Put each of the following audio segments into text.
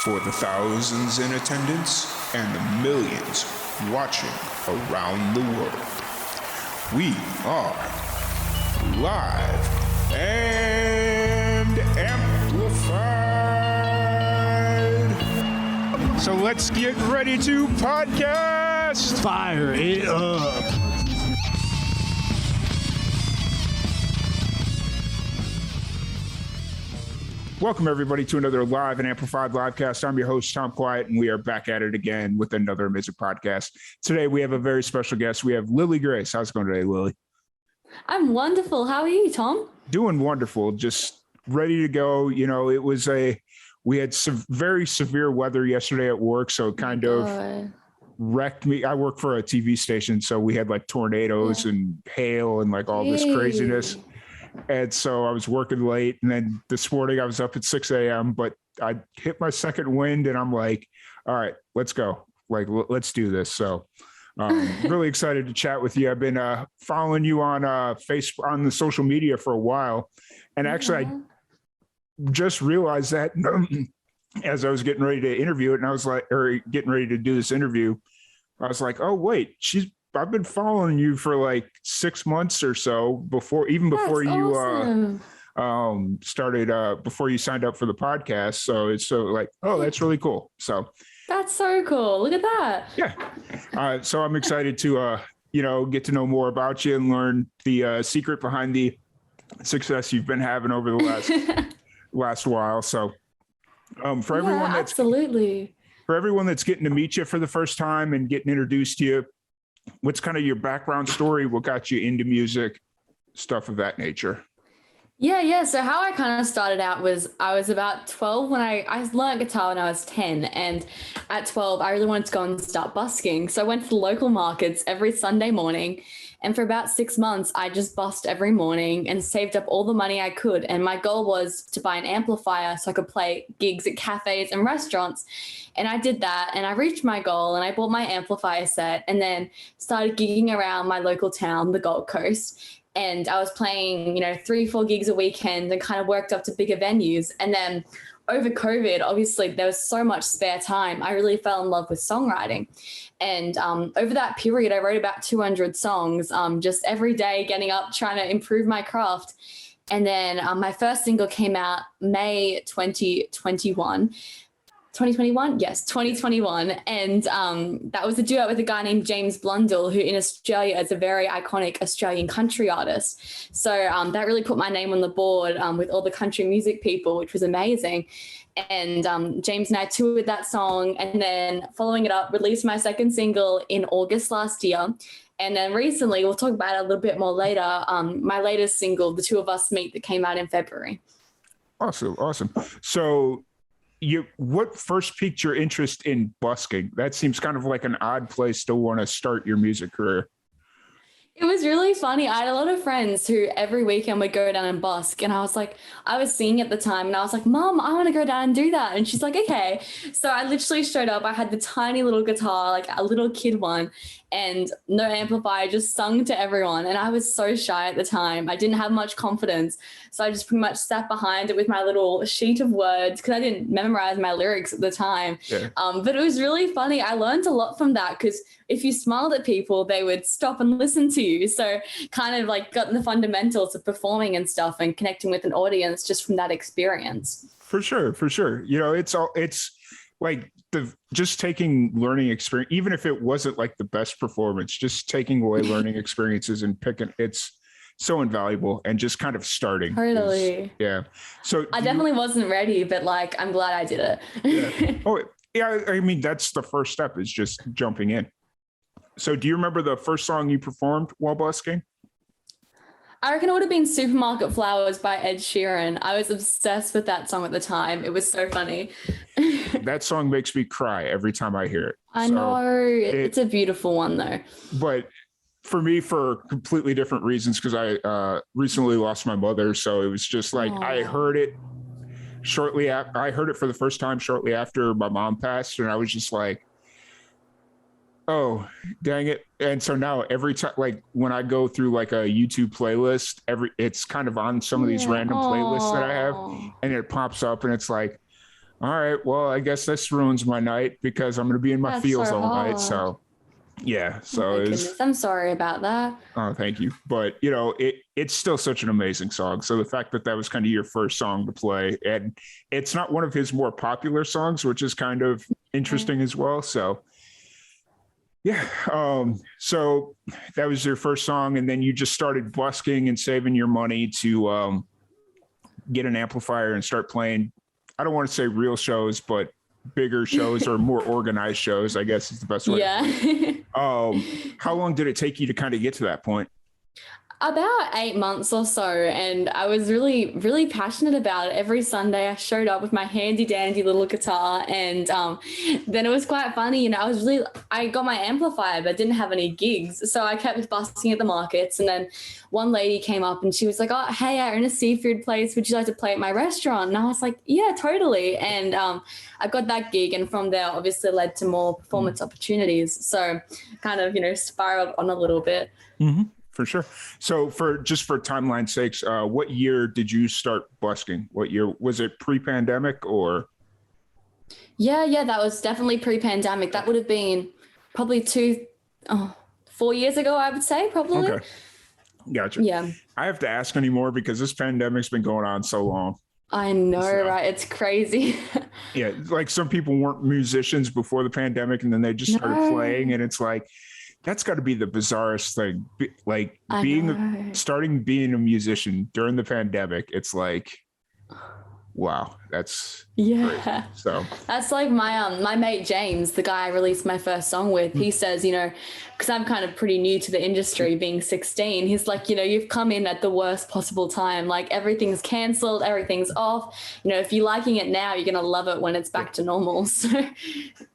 For the thousands in attendance and the millions watching around the world, we are live and amplified. So let's get ready to podcast. Fire it up. Welcome, everybody, to another live and amplified livecast. I'm your host, Tom Quiet, and we are back at it again with another amazing podcast. Today, we have a very special guest. We have Lily Grace. How's it going today, Lily? I'm wonderful. How are you, Tom? Doing wonderful. Just ready to go. You know, we had some very severe weather yesterday at work, so it kind of wrecked me. I work for a TV station, so we had like tornadoes and hail and like all this craziness. And so I was working late, and then this morning I was up at 6 a.m., but I hit my second wind and I'm like, all right, let's go. Like, let's do this. So really excited to chat with you. I've been following you on Facebook, on the social media for a while. And actually, I just realized that as I was getting ready to interview it, and I was like, or getting ready to do this interview, I was like, oh, wait, I've been following you for like 6 months or so before you started, before you signed up for the podcast. So it's so like, oh, that's really cool. So that's so cool. Look at that. Yeah. So I'm excited to, get to know more about you and learn the secret behind the success you've been having over the last while. So for everyone that's getting to meet you for the first time and getting introduced to you, what's kind of your background story? What got you into music, stuff of that nature? Yeah. So how I kind of started out was I was about 12 when I learned guitar when I was 10. And at 12, I really wanted to go and start busking. So I went to the local markets every Sunday morning. And for about 6 months, I just busked every morning and saved up all the money I could. And my goal was to buy an amplifier so I could play gigs at cafes and restaurants. And I did that, and I reached my goal, and I bought my amplifier set and then started gigging around my local town, the Gold Coast. And I was playing, 3-4 gigs a weekend and kind of worked up to bigger venues. And then over COVID, obviously there was so much spare time. I really fell in love with songwriting. And over that period, I wrote about 200 songs, just every day getting up, trying to improve my craft. And then my first single came out May 2021. 2021? Yes, 2021. And that was a duet with a guy named James Blundell, who in Australia is a very iconic Australian country artist. So that really put my name on the board with all the country music people, which was amazing. And James and I toured that song, and then following it up, released my second single in August last year. And then recently, we'll talk about it a little bit more later, my latest single, The Two of Us Meet, that came out in February. Awesome. So what first piqued your interest in busking? That seems kind of like an odd place to want to start your music career. It was really funny. I had a lot of friends who every weekend would go down and busk. And I was singing at the time, and I was like, Mom, I want to go down and do that. And she's like, okay. So I literally showed up. I had the tiny little guitar, like a little kid one, and no amplifier, just sung to everyone. And I was so shy at the time. I didn't have much confidence. So I just pretty much sat behind it with my little sheet of words because I didn't memorize my lyrics at the time. Yeah. But it was really funny. I learned a lot from that because if you smiled at people, they would stop and listen to you. So kind of like got the fundamentals of performing and stuff and connecting with an audience just from that experience. For sure. It's like just taking learning experience, even if it wasn't like the best performance, just taking away learning experiences and picking, it's so invaluable, and just kind of starting. Totally. So I definitely wasn't ready, but like, I'm glad I did it. Yeah. Oh yeah. I mean, that's the first step, is just jumping in. So do you remember the first song you performed while busking? I reckon it would have been Supermarket Flowers by Ed Sheeran. I was obsessed with that song at the time. It was so funny. That song makes me cry every time I hear it. I know. It's a beautiful one though. But for me, for completely different reasons, because I recently lost my mother. So it was just like, I heard it shortly after. I heard it for the first time shortly after my mom passed. And I was just like, oh, dang it. And so now every time, like when I go through like a YouTube playlist, it's kind of on some of these random playlists that I have, and it pops up and it's like, All right. Well, I guess this ruins my night because I'm going to be in my That's feels so all night. hard. So yeah. Oh So my it's, goodness. I'm sorry about that. oh, thank you. But it's still such an amazing song. So the fact that that was kind of your first song to play, and it's not one of his more popular songs, which is kind of interesting as well. So yeah. So that was your first song, and then you just started busking and saving your money to get an amplifier and start playing. I don't want to say real shows, but bigger shows or more organized shows, I guess is the best way. Yeah. How long did it take you to kind of get to that point? About 8 months or so, and I was really, really passionate about it. Every Sunday, I showed up with my handy dandy little guitar, and then it was quite funny. I got my amplifier, but didn't have any gigs, so I kept busking at the markets. And then one lady came up, and she was like, "Oh, hey, I own a seafood place. Would you like to play at my restaurant?" And I was like, "Yeah, totally." And I got that gig, and from there, obviously, led to more performance opportunities. So, kind of, spiraled on a little bit. Mm-hmm. For sure. So for timeline sakes, what year did you start busking? What year was it? Pre-pandemic or? Yeah, that was definitely pre-pandemic. That would have been probably 4 years ago, I would say, probably. Okay. Gotcha. Yeah. I have to ask anymore because this pandemic's been going on so long. I know, right? It's crazy. Yeah. Like some people weren't musicians before the pandemic and then they just started playing, and it's like, that's got to be the bizarrest thing. Like starting being a musician during the pandemic. It's like, wow, that's crazy. So that's like my mate James, the guy I released my first song with. He says, because I'm kind of pretty new to the industry, being 16. He's like, you've come in at the worst possible time. Like everything's canceled, everything's off. If you're liking it now, you're gonna love it when it's back to normal. So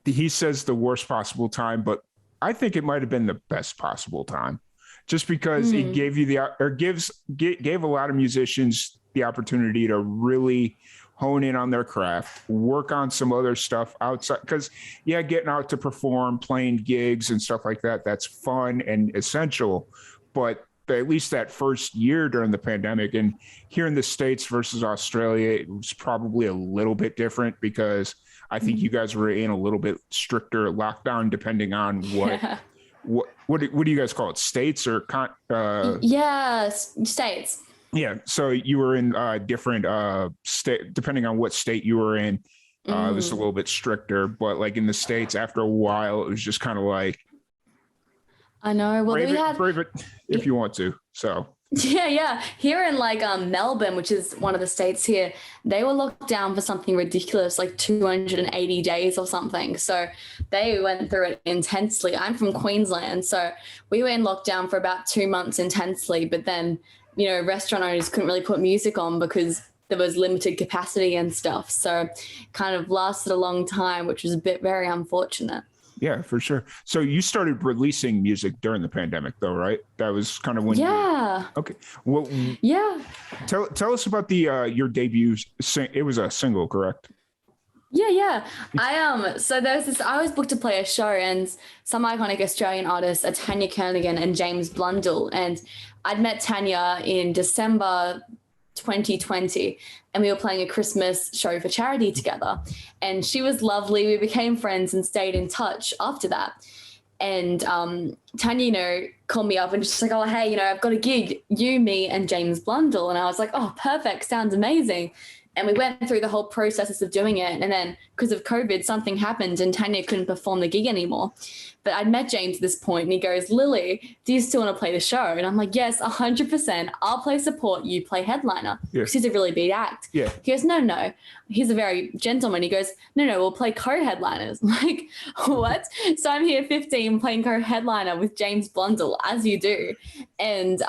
he says the worst possible time, but I think it might have been the best possible time, just because it gave you gave a lot of musicians the opportunity to really hone in on their craft, work on some other stuff outside. Because getting out to perform, playing gigs and stuff like that, that's fun and essential. But at least that first year during the pandemic, and here in the States versus Australia, it was probably a little bit different because I think you guys were in a little bit stricter lockdown, depending on what do you guys call it? States or states. Yeah. So you were in different state, depending on what state you were in. It was a little bit stricter, but like in the States, after a while, it was just kind of like, I know. Well, brave it if you want to. So Yeah. Here in Melbourne, which is one of the states here, they were locked down for something ridiculous, like 280 days or something. So they went through it intensely. I'm from Queensland, so we were in lockdown for about 2 months intensely. But then, restaurant owners couldn't really put music on because there was limited capacity and stuff. So kind of lasted a long time, which was very unfortunate. Yeah, for sure. So you started releasing music during the pandemic, though, right? That was kind of when. Yeah. Okay. Well. Yeah. Tell us about your debut. It was a single, correct? Yeah. So there's this. I was booked to play a show, and some iconic Australian artists are Tanya Kernigan and James Blundell, and I'd met Tanya in December 2020, and we were playing a Christmas show for charity together, and she was lovely. We became friends and stayed in touch after that. And Tanya, called me up and just like, "Oh, hey, I've got a gig, you, me, and James Blundell." And I was like, "Oh, perfect, sounds amazing." And we went through the whole processes of doing it. And then because of COVID, something happened and Tanya couldn't perform the gig anymore. But I'd met James at this point and he goes, "Lily, do you still want to play the show?" And I'm like, "Yes, 100%. I'll play support, you play headliner." Because he's a really big act. Yeah. He goes, No. He's a very gentleman. He goes, No, we'll play co-headliners. I'm like, what? So I'm here 15 playing co-headliner with James Blundell, as you do. And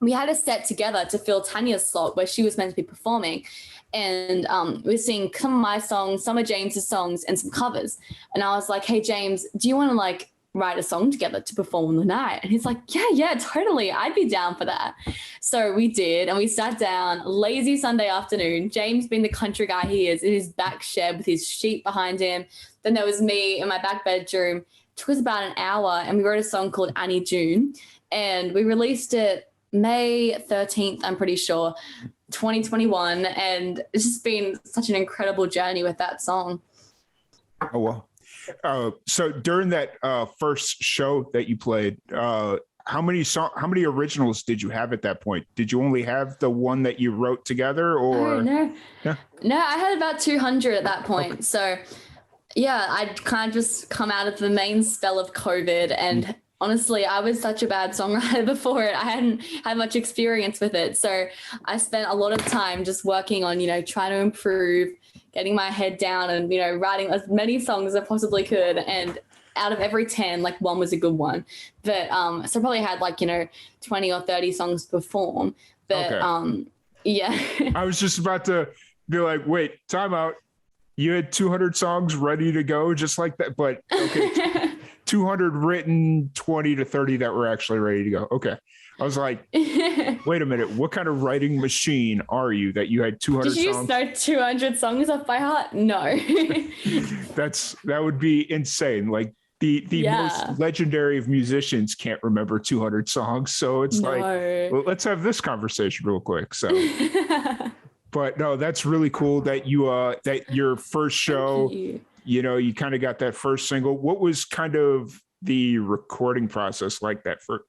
we had a set together to fill Tanya's slot where she was meant to be performing. And we were singing some of my songs, some of James's songs, and some covers. And I was like, "Hey, James, do you want to write a song together to perform on the night?" And he's like, yeah, totally. I'd be down for that. So we did. And we sat down, lazy Sunday afternoon, James being the country guy he is, in his back shed with his sheep behind him. Then there was me in my back bedroom. It took us about an hour. And we wrote a song called Annie June. And we released it May 13th, I'm pretty sure. 2021, and it's just been such an incredible journey with that song. Oh, well. So during that first show that you played, how many originals did you have at that point? Did you only have the one that you wrote together, or? Oh, no. Yeah. No, I had about 200 at that point. Okay. So yeah, I'd kind of just come out of the main spell of COVID, and honestly, I was such a bad songwriter before it. I hadn't had much experience with it. So I spent a lot of time just working on, trying to improve, getting my head down and, writing as many songs as I possibly could. And out of every 10, like one was a good one. But so I probably had 20 or 30 songs to perform. But Okay. yeah. I was just about to be like, wait, time out. You had 200 songs ready to go just like that. But okay, 200 written, 20 to 30 that were actually ready to go. Okay. I was like, wait a minute. What kind of writing machine are you that you had 200 songs? Did you know 200 songs off by heart? No. That would be insane. Like the most legendary of musicians can't remember 200 songs. So it's like, well, let's have this conversation real quick. So, but no, that's really cool that you, that your first show, you kind of got that first single. What was kind of the recording process like that for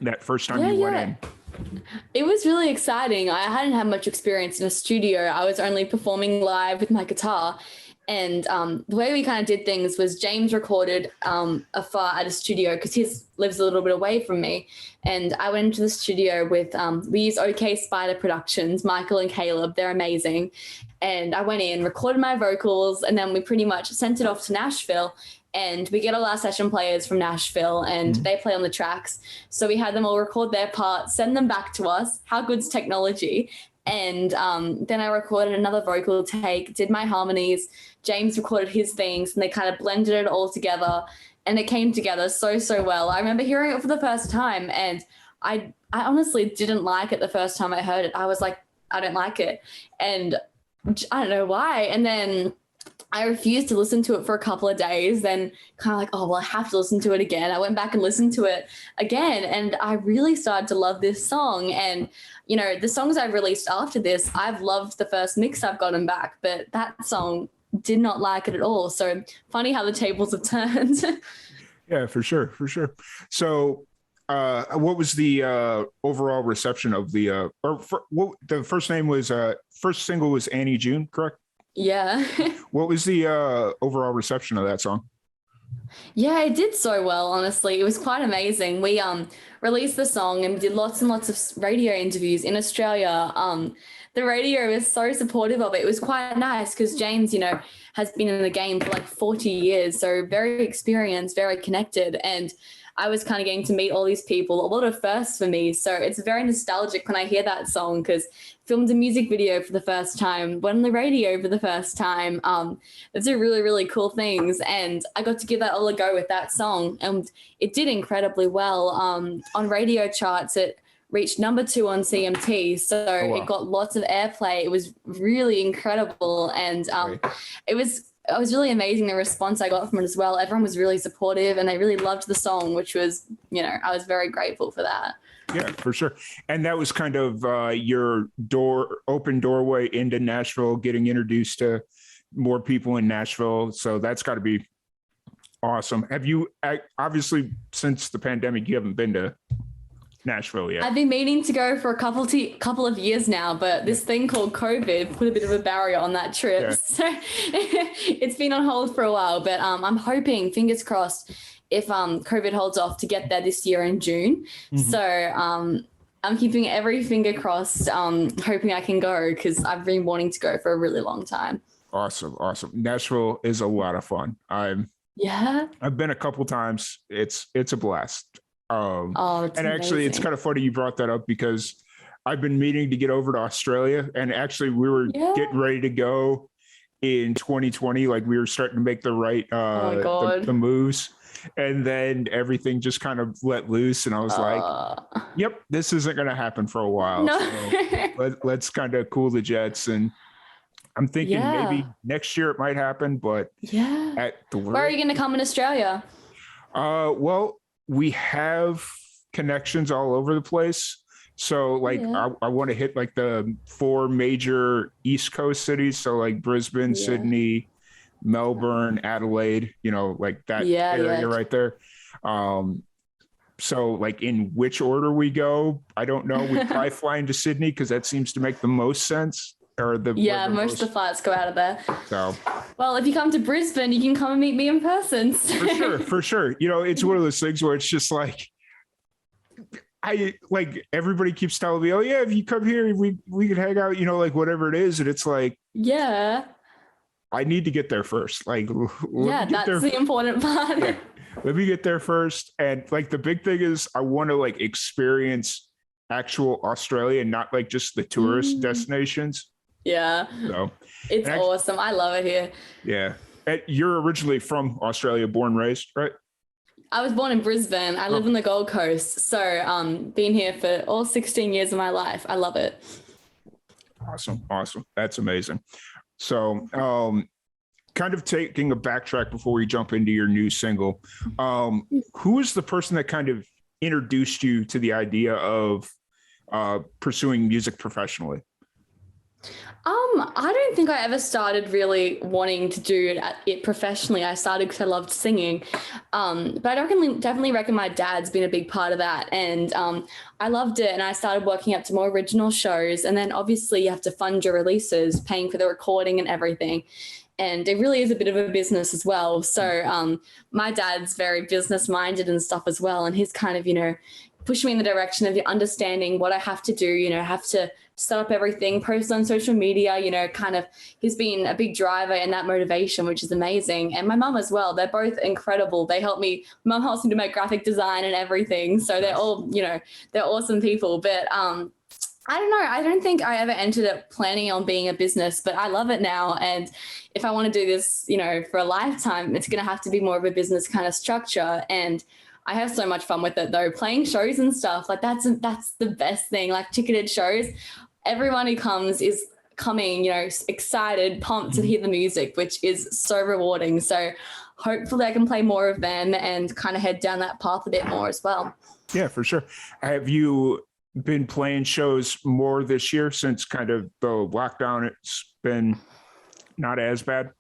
that first time you went in? It was really exciting. I hadn't had much experience in a studio. I was only performing live with my guitar. And the way we kind of did things was James recorded afar at a studio because he lives a little bit away from me. And I went into the studio with, we use OK Productions, Michael and Caleb. They're amazing. And I went in, recorded my vocals, and then we pretty much sent it off to Nashville. And we get all our session players from Nashville, and they play on the tracks. So we had them all record their parts, send them back to us. How good's technology? And then I recorded another vocal take, did my harmonies. James recorded his things, and they kind of blended it all together. And it came together so well. I remember hearing it for the first time, and I honestly didn't like it the first time I heard it. I was like, I don't like it. And I don't know why. And then I refused to listen to it for a couple of days, then kind of like, oh, well, I have to listen to it again. I went back and listened to it again, and I really started to love this song. And, the songs I've released after this, I've loved the first mix I've gotten back, but that song did not like it at all. So funny how the tables have turned. Yeah, for sure. So what was the overall reception of the, the first single was Annie June, correct? Yeah. What was the overall reception of that song? Yeah, it did so well, honestly. It was quite amazing. We released the song and did lots and lots of radio interviews in Australia. The radio was so supportive of it. It was quite nice because James, has been in the game for like 40 years. So very experienced, very connected. And I was kind of getting to meet all these people, a lot of firsts for me. So it's very nostalgic when I hear that song because filmed a music video for the first time, went on the radio for the first time. It's a really, really cool things. And I got to give that all a go with that song. And it did incredibly well. On radio charts, it reached number 2 on CMT. So It got lots of airplay. It was really incredible. And it was really amazing, the response I got from it as well. Everyone was really supportive and they really loved the song, which was, I was very grateful for that. Yeah, for sure. And that was kind of your open doorway into Nashville, getting introduced to more people in Nashville. So that's got to be awesome. Have you, obviously, since the pandemic, you haven't been to Nashville yet? I've been meaning to go for a couple of years now, but this thing called COVID put a bit of a barrier on that trip. Yeah. So it's been on hold for a while, but I'm hoping, fingers crossed, if COVID holds off, to get there this year in June. So I'm keeping every finger crossed, hoping I can go because I've been wanting to go for a really long time. Awesome. Nashville is a lot of fun. I've been a couple times. It's a blast. And actually, amazing. It's kind of funny you brought that up because I've been meaning to get over to Australia, and actually we were getting ready to go in 2020. Like we were starting to make the right the moves, and then everything just kind of let loose, and I was like, "Yep, this isn't going to happen for a while. No. So let's kind of cool the jets." And I'm thinking maybe next year it might happen, but where are you going to come in Australia? Well, we have connections all over the place. So like I want to hit like the 4 major East Coast cities. So like Brisbane, Sydney, Melbourne, Adelaide, like that area right there. So like in which order we go, I don't know. We probably fly into Sydney because that seems to make the most sense. Or most of the flights go out of there. So, well, if you come to Brisbane, you can come and meet me in person. For sure. It's one of those things where it's just like, everybody keeps telling me, oh yeah, if you come here, we can hang out, like whatever it is. And it's like, I need to get there first. Like, that's the important part. Yeah. Let me get there first. And like the big thing is I want to like experience actual Australia, not like just the tourist destinations. Yeah. So it's awesome. I love it here. Yeah. And you're originally from Australia, born and raised, right? I was born in Brisbane. I live on the Gold Coast. So been here for all 16 years of my life. I love it. Awesome. That's amazing. So kind of taking a backtrack before we jump into your new single, who is the person that kind of introduced you to the idea of pursuing music professionally? I don't think I ever started really wanting to do it professionally. I started because I loved singing. But I definitely reckon my dad's been a big part of that. And I loved it. And I started working up to more original shows. And then obviously you have to fund your releases, paying for the recording and everything. And it really is a bit of a business as well. So my dad's very business minded and stuff as well. And he's kind of, pushed me in the direction of understanding what I have to do, have to set up everything, post on social media, kind of he's been a big driver in that motivation, which is amazing. And my mum as well. They're both incredible. They help me. Mum helps me to make graphic design and everything. So they're all, they're awesome people. But I don't know. I don't think I ever entered it planning on being a business, but I love it now. And if I want to do this, for a lifetime, it's going to have to be more of a business kind of structure. And I have so much fun with it though, playing shows and stuff. Like that's the best thing, like ticketed shows. Everyone who comes is coming, excited, pumped to hear the music, which is so rewarding. So hopefully I can play more of them and kind of head down that path a bit more as well. Yeah, for sure. Have you been playing shows more this year since kind of the lockdown? It's been not as bad.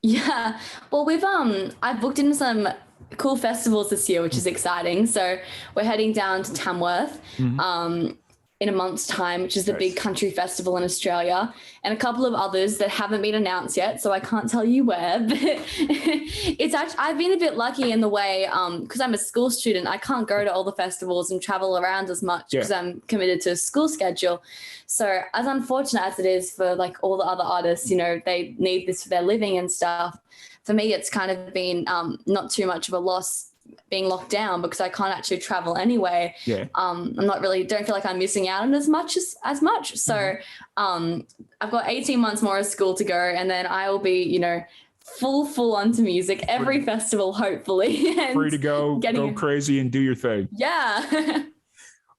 Yeah. Well, I've booked in some cool festivals this year, which is exciting. So we're heading down to Tamworth in a month's time, which is the big country festival in Australia, and a couple of others that haven't been announced yet. So I can't tell you where, but it's actually, I've been a bit lucky in the way, because I'm a school student, I can't go to all the festivals and travel around as much because I'm committed to a school schedule. So as unfortunate as it is for like all the other artists, they need this for their living and stuff. For me, it's kind of been not too much of a loss being locked down because I can't actually travel anyway. I'm not really, don't feel like I'm missing out on as much. So I've got 18 months more of school to go, and then I will be, full onto music every festival, hopefully. And free to go crazy and do your thing. Yeah.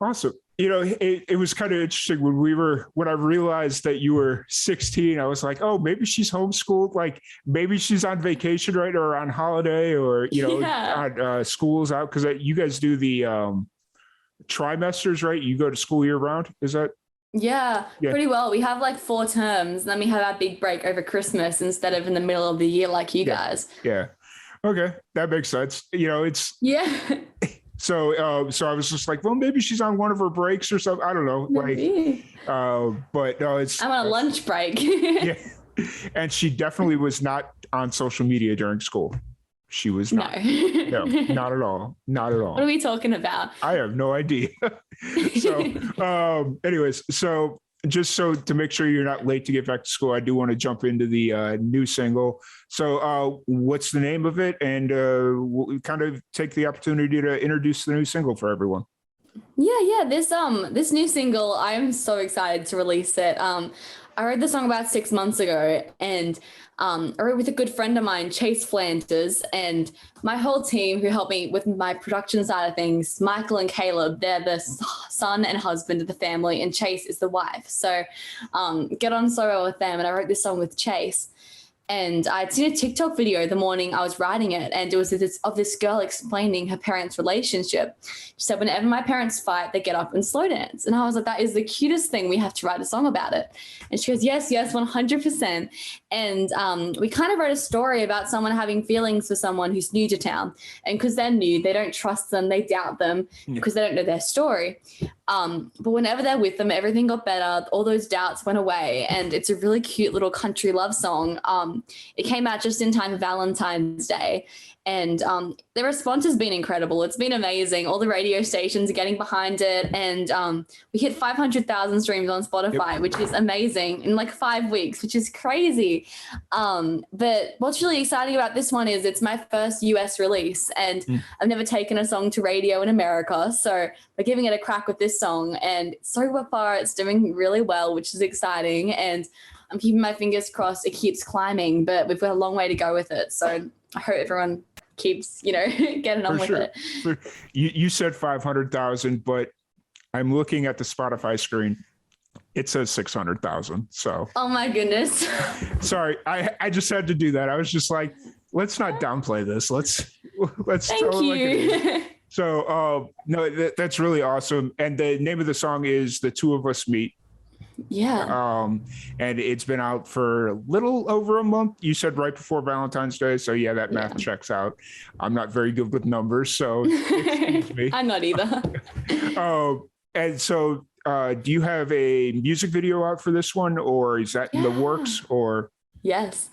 Awesome. It was kind of interesting when I realized that you were 16, I was like, oh, maybe she's homeschooled. Like maybe she's on vacation, right? Or on holiday, or, on school's out. Cause you guys do the trimesters, right? You go to school year round. Is that? Yeah, pretty well. We have like 4 terms, and then we have our big break over Christmas instead of in the middle of the year, like you guys. Yeah. Okay. That makes sense. It's So I was just like, well, maybe she's on one of her breaks or something. I don't know. Maybe. But no, I'm on a lunch break. Yeah. And she definitely was not on social media during school. She was not. No, not at all. Not at all. What are we talking about? I have no idea. So, anyways, so just so to make sure you're not late to get back to school, I do want to jump into the new single. So what's the name of it? And we'll kind of take the opportunity to introduce the new single for everyone. Yeah. This new single, I'm so excited to release it. I wrote the song about 6 months ago, and I wrote with a good friend of mine, Chase Flanders, and my whole team who helped me with my production side of things, Michael and Caleb, they're the son and husband of the family, and Chase is the wife. So get on so well with them. And I wrote this song with Chase. And I'd seen a TikTok video the morning I was writing it, and it was this girl explaining her parents' relationship. She said, whenever my parents fight, they get up and slow dance. And I was like, that is the cutest thing. We have to write a song about it. And she goes, yes, 100%. And we kind of wrote a story about someone having feelings for someone who's new to town. And because they're new, they don't trust them, they doubt them because they don't know their story. But whenever they're with them, everything got better. All those doubts went away. And it's a really cute little country love song. It came out just in time for Valentine's Day. And the response has been incredible. It's been amazing. All the radio stations are getting behind it. And we hit 500,000 streams on Spotify, which is amazing in like 5 weeks, which is crazy. But what's really exciting about this one is it's my first US release. And I've never taken a song to radio in America. So we're giving it a crack with this song. And so far, it's doing really well, which is exciting. And I'm keeping my fingers crossed it keeps climbing, but we've got a long way to go with it. So I hope everyone keeps, getting on with it. You said 500,000, but I'm looking at the Spotify screen. It says 600,000. So. Oh my goodness. Sorry, I just had to do that. I was just like, let's not downplay this. Let's. Thank you. So no, that's really awesome. And the name of the song is "The Two of Us Meet." Yeah. And it's been out for a little over a month. You said right before Valentine's Day. So yeah, that math checks out. I'm not very good with numbers, so excuse me. I'm not either. And so do you have a music video out for this one, or is that in the works, or? Yes.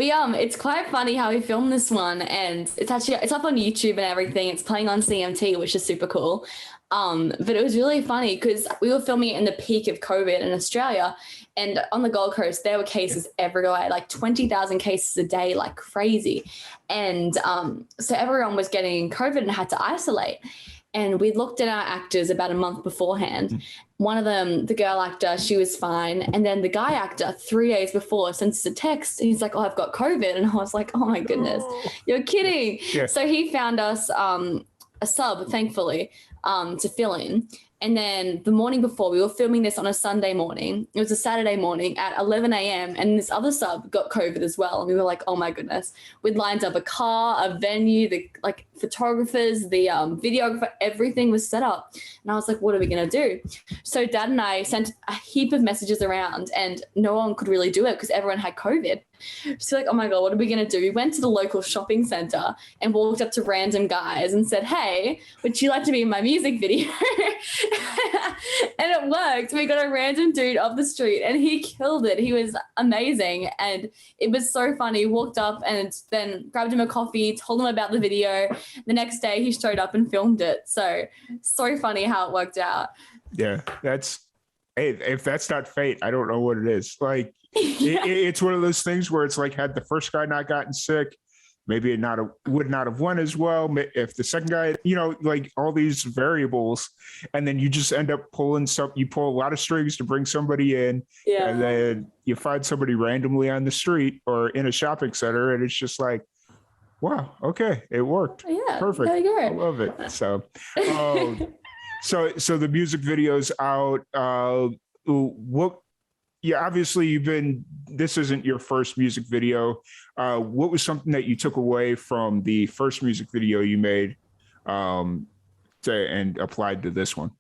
It's quite funny how we filmed this one, and it's up on YouTube and everything. It's playing on CMT, which is super cool. But it was really funny because we were filming it in the peak of COVID in Australia, and on the Gold Coast, there were cases everywhere, like 20,000 cases a day, like crazy. And so everyone was getting COVID and had to isolate. And we looked at our actors about a month beforehand. One of them, the girl actor, she was fine. And then the guy actor, 3 days before, sent us a text. And he's like, oh, I've got COVID. And I was like, oh my goodness, you're kidding. Yeah. So he found us a sub, thankfully, to fill in. And then the morning before, we were filming this on a Sunday morning. It was a Saturday morning at 11 a.m. And this other sub got COVID as well. And we were like, oh my goodness. We'd lined up a car, a venue, the photographers, the videographer, everything was set up. And I was like, what are we going to do? So Dad and I sent a heap of messages around, and no one could really do it because everyone had COVID. So like, oh my God, what are we going to do? We went to the local shopping center and walked up to random guys and said, hey, would you like to be in my music video? And it worked. We got a random dude off the street and he killed it. He was amazing. And it was so funny. Walked up and then grabbed him a coffee, told him about the video. The next day he showed up and filmed it. So funny how it worked out. Yeah, if that's not fate, I don't know what it is. Like, it's one of those things where it's like, had the first guy not gotten sick, maybe it would not have won as well. If the second guy, like all these variables, and then you just end up pulling you pull a lot of strings to bring somebody in, and then you find somebody randomly on the street or in a shopping center, and it's just like, wow, okay, it worked. Yeah, perfect. I love it. So, so the music video's out. Obviously this isn't your first music video. What was something that you took away from the first music video you made and applied to this one?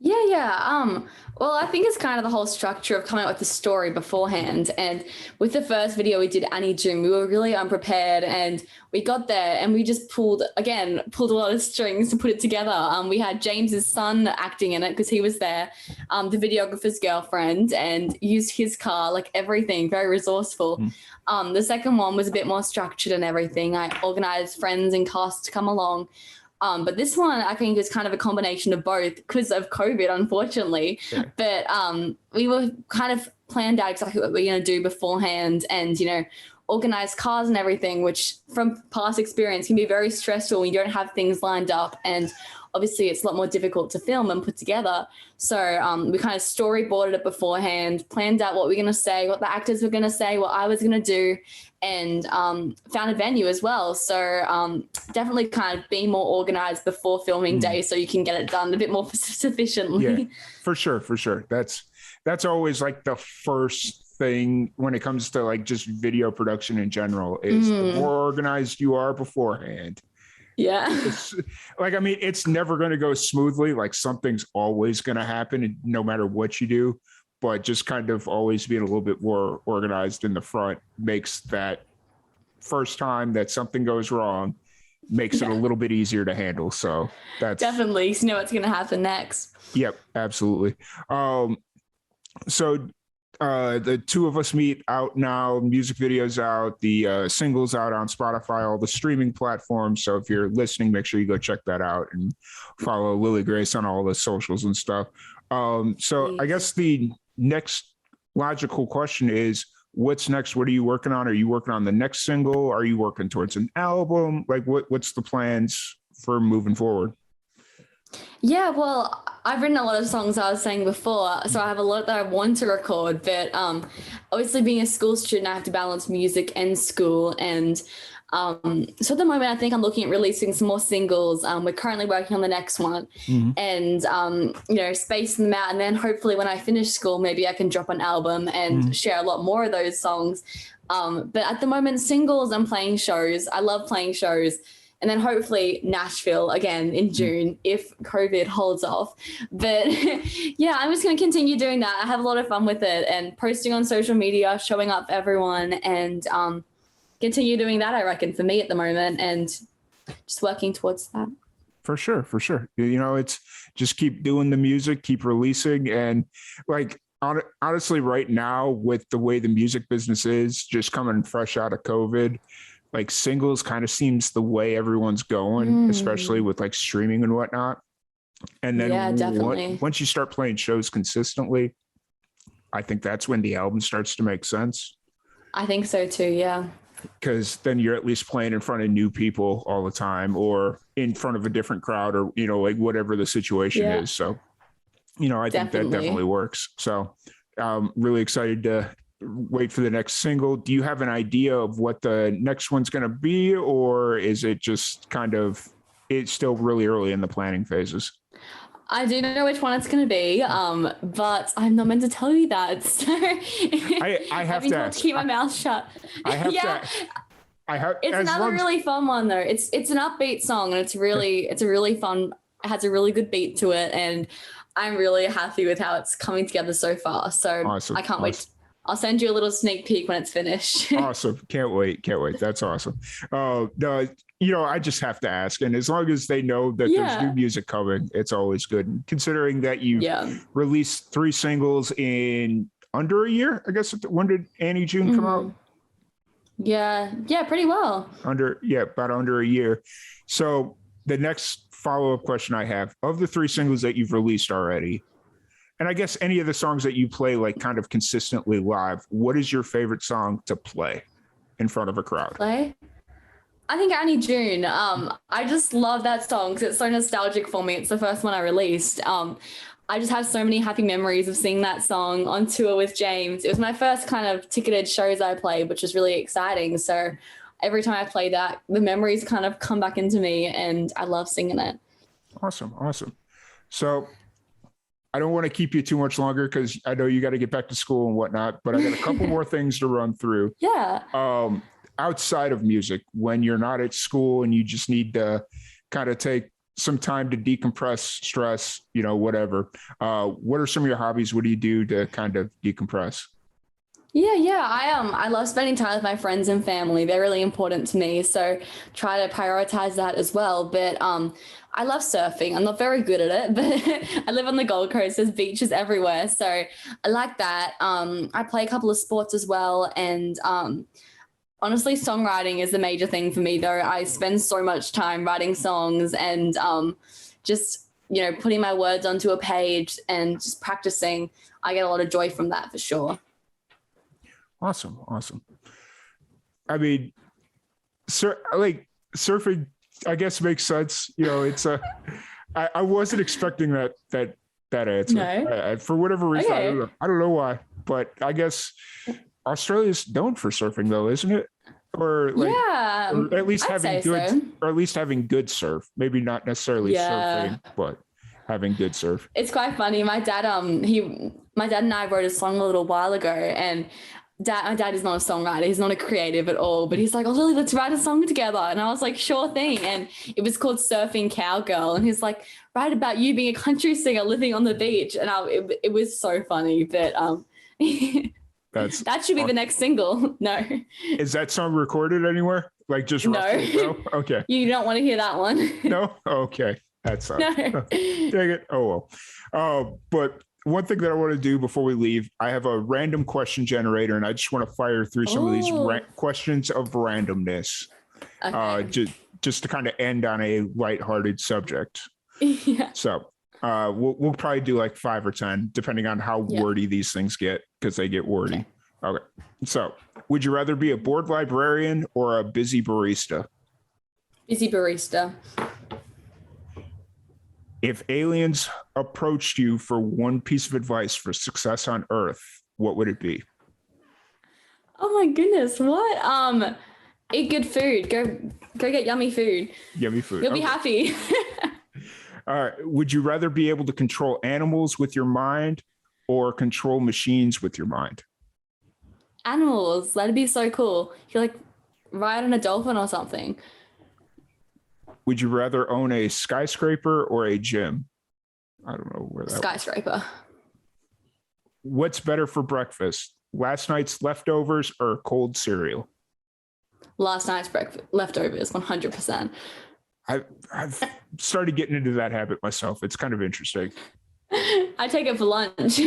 Yeah. Well, I think it's kind of the whole structure of coming up with the story beforehand. And with the first video we did, Annie June, we were really unprepared, and we got there and we just pulled a lot of strings to put it together. We had James's son acting in it because he was there, the videographer's girlfriend, and used his car, like everything, very resourceful. The second one was a bit more structured and everything. I organized friends and cast to come along. But this one, I think, is kind of a combination of both because of COVID, unfortunately. Yeah. But we were kind of planned out exactly what we we're going to do beforehand, and, organize cars and everything, which from past experience can be very stressful when you don't have things lined up. And obviously it's a lot more difficult to film and put together. So we kind of storyboarded it beforehand, planned out what we're going to say, what the actors were going to say, what I was going to do, and found a venue as well. So definitely kind of be more organized before filming day so you can get it done a bit more sufficiently. Yeah, for sure. That's always like the first thing when it comes to like just video production in general is the more organized you are beforehand. Yeah. It's like, I mean, it's never going to go smoothly. Like something's always going to happen no matter what you do, but just kind of always being a little bit more organized in the front makes that first time that something goes wrong makes it a little bit easier to handle. So that's definitely, you know what's going to happen next. Yep, absolutely. So the two of us meet out now, music videos out, the singles out on Spotify, all the streaming platforms. So if you're listening, make sure you go check that out and follow Lily Grace on all the socials and stuff. So I guess the next logical question is, what's next? What are you working on? Are you working on the next single? Are you working towards an album? Like what's the plans for moving forward? Yeah, well, I've written a lot of songs, I was saying before, so I have a lot that I want to record, but obviously being a school student, I have to balance music and school, and so at the moment I think I'm looking at releasing some more singles. We're currently working on the next one, and you know, spacing them out, and then hopefully when I finish school, maybe I can drop an album and share a lot more of those songs. But at the moment, singles and playing shows. I love playing shows. And then hopefully Nashville again in June if COVID holds off. But yeah, I'm just going to continue doing that. I have a lot of fun with it and posting on social media, showing up for everyone, and continue doing that, I reckon, for me at the moment, and just working towards that. For sure. You know, it's just keep doing the music, keep releasing. And like, honestly, right now with the way the music business is, just coming fresh out of COVID, like singles kind of seems the way everyone's going, especially with like streaming and whatnot. And then definitely. Once you start playing shows consistently, I think that's when the album starts to make sense. I think so too, yeah. Because then you're at least playing in front of new people all the time, or in front of a different crowd, or, you know, like whatever the situation is. So, you know, I think that definitely works. So really excited to wait for the next single. Do you have an idea of what the next one's going to be, or is it just kind of, it's still really early in the planning phases? I do know which one it's going to be, but I'm not meant to tell you that. So I have to keep my mouth shut. I have to. It's another really fun one though. It's an upbeat song, and it's a really fun. It has a really good beat to it, and I'm really happy with how it's coming together so far. So awesome. I can't wait. I'll send you a little sneak peek when it's finished. Awesome. Can't wait. That's awesome. No, you know, I just have to ask. And as long as they know that there's new music coming, it's always good. And considering that you released 3 singles in under a year, I guess. When did Annie June come out? Yeah, pretty well. About under a year. So the next follow-up question I have, of the 3 singles that you've released already, and I guess any of the songs that you play like kind of consistently live, what is your favorite song to play in front of a crowd? I think Annie June. I just love that song because it's so nostalgic for me. It's the first one I released. I just have so many happy memories of singing that song on tour with James. It was my first kind of ticketed shows I played, which was really exciting. So every time I play that, the memories kind of come back into me, and I love singing it. Awesome. So I don't want to keep you too much longer because I know you got to get back to school and whatnot, but I got a couple more things to run through. Yeah. Outside of music, when you're not at school and you just need to kind of take some time to decompress, stress, you know, whatever. What are some of your hobbies? What do you do to kind of decompress? Yeah. I love spending time with my friends and family. They're really important to me. So try to prioritize that as well. But I love surfing. I'm not very good at it, but I live on the Gold Coast. There's beaches everywhere. So I like that. I play a couple of sports as well. And honestly, songwriting is the major thing for me, though. I spend so much time writing songs and just, you know, putting my words onto a page and just practicing. I get a lot of joy from that for sure. Awesome. I mean, surfing, I guess, makes sense. You know, it's I wasn't expecting that answer. No. For whatever reason, Okay. I don't know why, but I guess Australia's known for surfing, though, isn't it? Or like, or at least having good surf. Maybe not necessarily surfing, but having good surf. It's quite funny. My dad and I wrote a song a little while ago, and my dad is not a songwriter. He's not a creative at all, but he's like, "Oh, Lily, let's write a song together." And I was like, "Sure thing." And it was called Surfing Cowgirl. And he's like, "Write about you being a country singer living on the beach." And it was so funny. But that should be the next single. No. Is that song recorded anywhere? Like just no. No? Okay. You don't want to hear that one. No? Okay. That's No. Dang it. Oh well. But one thing that I want to do before we leave, I have a random question generator, and I just want to fire through some of these questions of randomness, Okay. just to kind of end on a lighthearted subject. Yeah. So we'll probably do like 5 or 10, depending on how wordy these things get, because they get wordy. Okay. So would you rather be a bored librarian or a busy barista? Busy barista. If aliens approached you for one piece of advice for success on Earth, what would it be? Oh my goodness, what? Eat good food. Go get yummy food. Yummy food. You'll be happy. All right. Would you rather be able to control animals with your mind or control machines with your mind? Animals, that'd be so cool. You like ride on a dolphin or something. Would you rather own a skyscraper or a gym? I don't know where that Skyscraper. What's better for breakfast? Last night's leftovers or cold cereal? Last night's breakfast leftovers, 100%. I've started getting into that habit myself. It's kind of interesting. I take it for lunch.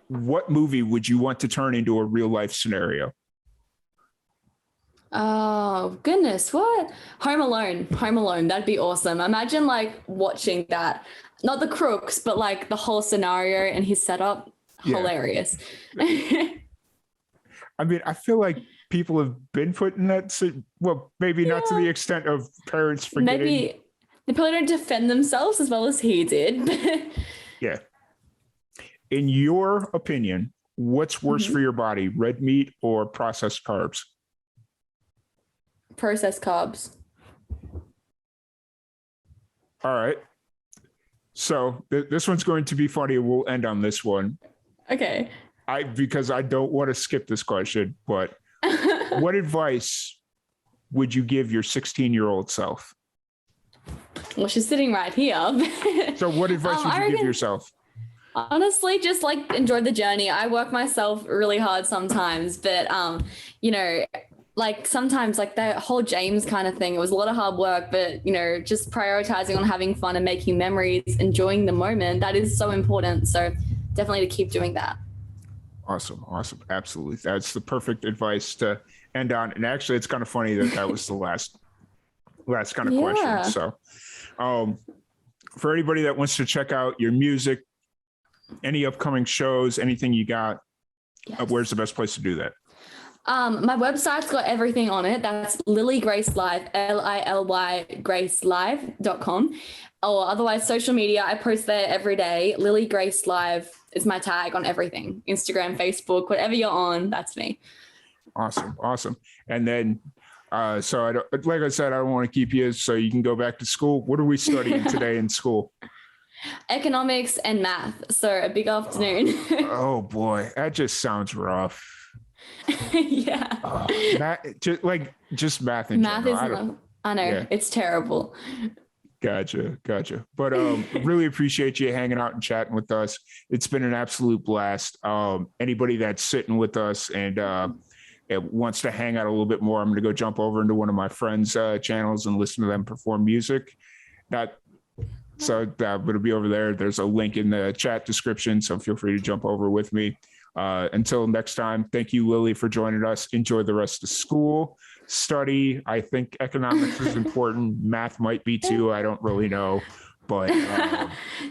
What movie would you want to turn into a real life scenario? Oh goodness, what? Home Alone. Home Alone. That'd be awesome. Imagine like watching that. Not the crooks, but like the whole scenario and his setup. Yeah. Hilarious. I mean, I feel like people have been put in that. Well, maybe not to the extent of parents forgetting. Maybe they probably don't defend themselves as well as he did. Yeah. In your opinion, what's worse for your body, red meat or processed carbs? Processed carbs. All right. So this one's going to be funny. We'll end on this one. Okay. Because I don't want to skip this question, but what advice would you give your 16-year-old self? Well, she's sitting right here. So what advice would you give yourself? Honestly, just like enjoy the journey. I work myself really hard sometimes, but like sometimes like that whole James kind of thing, it was a lot of hard work, but just prioritizing on having fun and making memories, enjoying the moment, that is so important. So definitely to keep doing that. Awesome. Absolutely. That's the perfect advice to end on. And actually, it's kind of funny that was the last kind of question. So for anybody that wants to check out your music, any upcoming shows, anything you got, where's the best place to do that? My website's got everything on it. That's Lily Grace Live, LILY gracelive.com. Or otherwise social media, I post there every day. Lily Grace Live is my tag on everything. Instagram, Facebook, whatever you're on, that's me. Awesome. And then, so like I said, I don't want to keep you so you can go back to school. What are we studying today in school? Economics and math. So a big afternoon. Oh boy, that just sounds rough. Yeah. Just math in math general. I know. It's terrible. Gotcha. But really appreciate you hanging out and chatting with us. It's been an absolute blast. Anybody that's sitting with us and wants to hang out a little bit more, I'm going to go jump over into one of my friends' channels and listen to them perform music. So I'm going to be over there. There's a link in the chat description, so feel free to jump over with me. Until next time, thank you, Lily, for joining us. Enjoy the rest of school. Study. I think economics is important. Math might be too. I don't really know. But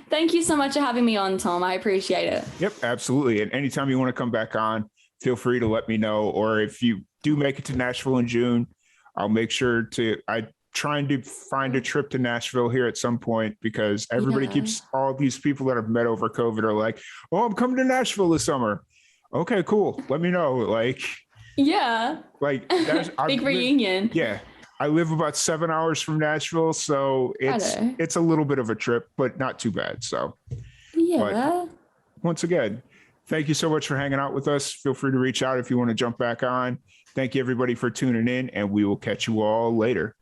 thank you so much for having me on, Tom. I appreciate it. Yep, absolutely. And anytime you want to come back on, feel free to let me know. Or if you do make it to Nashville in June, I'll make sure I'm trying to find a trip to Nashville here at some point, because everybody keeps, all these people that I've met over COVID are like, oh, I'm coming to Nashville this summer. Okay, cool. Let me know. Big reunion. Yeah. I live about 7 hours from Nashville, so Righto. it's a little bit of a trip, but not too bad. So, Yeah. but once again, thank you so much for hanging out with us. Feel free to reach out if you want to jump back on. Thank you everybody for tuning in, and we will catch you all later.